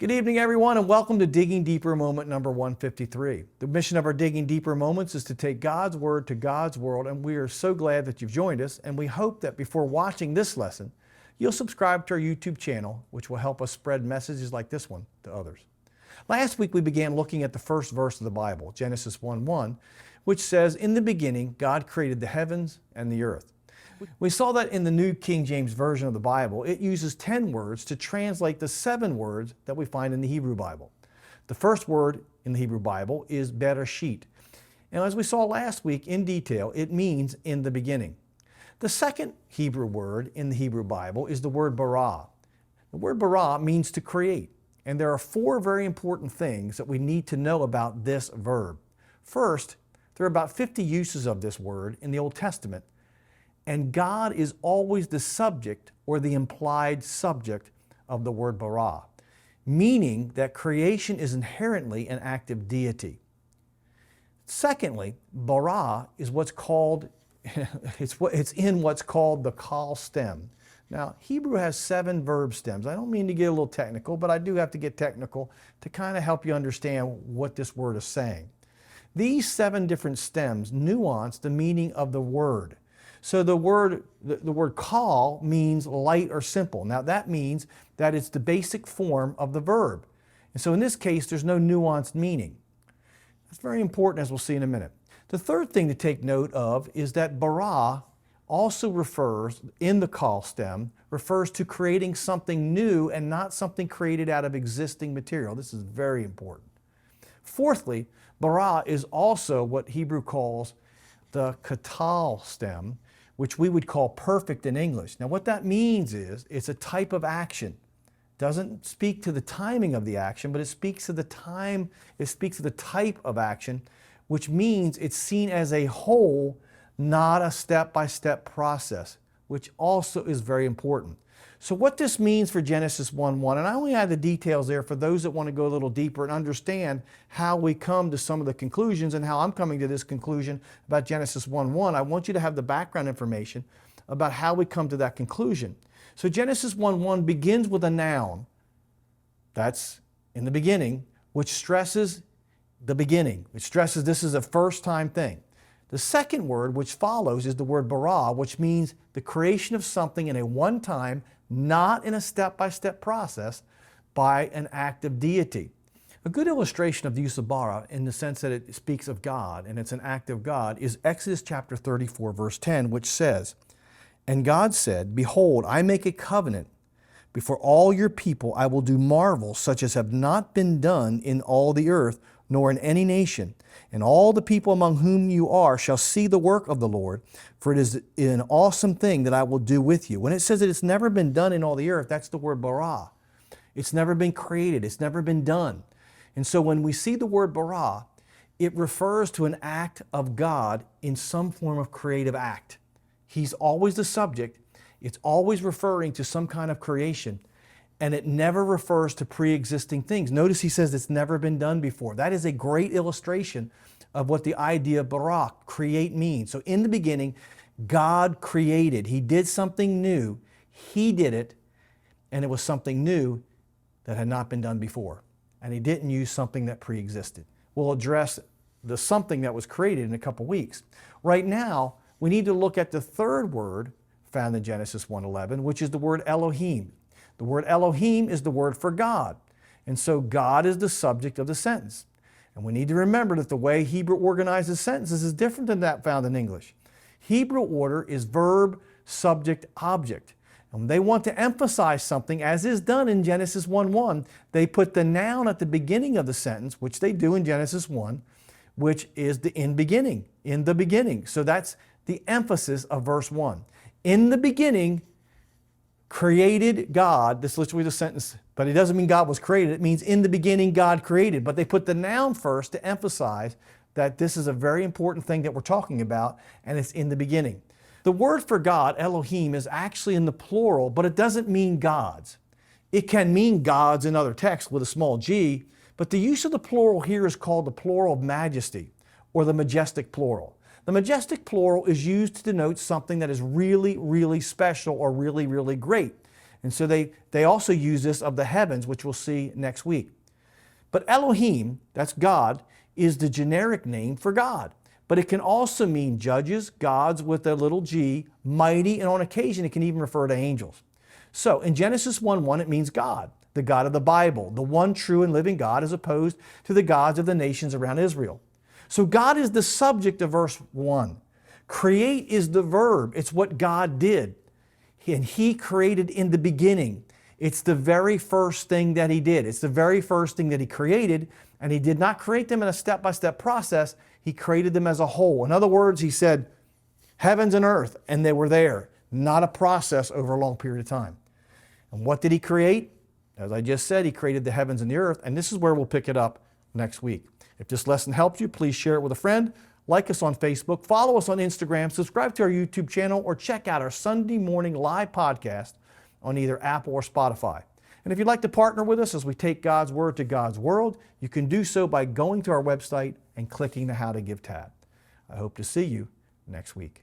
Good evening, everyone, and welcome to Digging Deeper Moment number 153. The mission of our Digging Deeper Moments is to take God's Word to God's world, and we are so glad that you've joined us, and we hope that before watching this lesson, you'll subscribe to our YouTube channel, which will help us spread messages like this one to others. Last week, we began looking at the first verse of the Bible, Genesis 1:1, which says, "In the beginning, God created the heavens and the earth." We saw that in the New King James Version of the Bible, it uses 10 words to translate the 7 words that we find in the Hebrew Bible. The first word in the Hebrew Bible is bereshit. And as we saw last week in detail, it means in the beginning. The second Hebrew word in the Hebrew Bible is the word bara. The word bara means to create. And there are 4 very important things that we need to know about this verb. First, there are about 50 uses of this word in the Old Testament. And God is always the subject or the implied subject of the word bara, meaning that creation is inherently an act of deity. Secondly, bara is what's called, it's in what's called the qatal stem. Now, Hebrew has 7 verb stems. I don't mean to get a little technical, but I do have to get technical to kind of help you understand what this word is saying. These 7 different stems nuance the meaning of the word. So the word qal means light or simple. Now that means that it's the basic form of the verb. And so in this case, there's no nuanced meaning. That's very important, as we'll see in a minute. The third thing to take note of is that bara also refers, in the qal stem, refers to creating something new and not something created out of existing material. This is very important. Fourthly, bara is also what Hebrew calls the qatal stem, which we would call perfect in English. Now what that means is it's a type of action. It doesn't speak to the timing of the action, but it speaks to the time, it speaks to the type of action, which means it's seen as a whole, not a step-by-step process, which also is very important. So what this means for Genesis 1:1, and I only add the details there for those that want to go a little deeper and understand how we come to some of the conclusions and how I'm coming to this conclusion about Genesis 1:1. I want you to have the background information about how we come to that conclusion. So Genesis 1:1 begins with a noun, that's in the beginning, which stresses the beginning. It stresses this is a first-time thing. The second word, which follows, is the word bara, which means the creation of something in a one-time, not in a step-by-step process, by an act of deity. A good illustration of the use of bara, in the sense that it speaks of God and it's an act of God, is Exodus chapter 34, verse 10, which says, "And God said, Behold, I make a covenant. Before all your people I will do marvels such as have not been done in all the earth, nor in any nation. And all the people among whom you are shall see the work of the Lord, for it is an awesome thing that I will do with you." When it says that it's never been done in all the earth, that's the word bara. It's never been created. It's never been done. And so when we see the word bara, it refers to an act of God in some form of creative act. He's always the subject. It's always referring to some kind of creation. And it never refers to pre-existing things. Notice he says it's never been done before. That is a great illustration of what the idea of bara, create, means. So in the beginning, God created. He did something new. He did it, and it was something new that had not been done before. And he didn't use something that pre-existed. We'll address the something that was created in a couple weeks. Right now, we need to look at the third word found in Genesis 1:11, which is the word Elohim. The word Elohim is the word for God. And so God is the subject of the sentence. And we need to remember that the way Hebrew organizes sentences is different than that found in English. Hebrew order is verb, subject, object. And when they want to emphasize something, as is done in Genesis 1:1, they put the noun at the beginning of the sentence, which they do in Genesis 1, which is the in beginning, in the beginning. So that's the emphasis of verse 1. In the beginning, created God, this is literally the sentence, but it doesn't mean God was created. It means in the beginning God created. But they put the noun first to emphasize that this is a very important thing that we're talking about, and it's in the beginning. The word for God, Elohim, is actually in the plural, but it doesn't mean gods. It can mean gods in other texts with a small g, but the use of the plural here is called the plural of majesty, or the majestic plural. The majestic plural is used to denote something that is really, really special or really, really great. And so they also use this of the heavens, which we'll see next week. But Elohim, that's God, is the generic name for God. But it can also mean judges, gods with a little g, mighty, and on occasion it can even refer to angels. So in Genesis 1:1 it means God, the God of the Bible, the one true and living God, as opposed to the gods of the nations around Israel. So God is the subject of verse 1. Create is the verb. It's what God did. And He created in the beginning. It's the very first thing that He did. It's the very first thing that He created, and He did not create them in a step-by-step process. He created them as a whole. In other words, He said, heavens and earth, and they were there, not a process over a long period of time. And what did He create? As I just said, He created the heavens and the earth, and this is where we'll pick it up next week. If this lesson helped you, please share it with a friend. Like us on Facebook, follow us on Instagram, subscribe to our YouTube channel, or check out our Sunday morning live podcast on either Apple or Spotify. And if you'd like to partner with us as we take God's Word to God's world, you can do so by going to our website and clicking the How to Give tab. I hope to see you next week.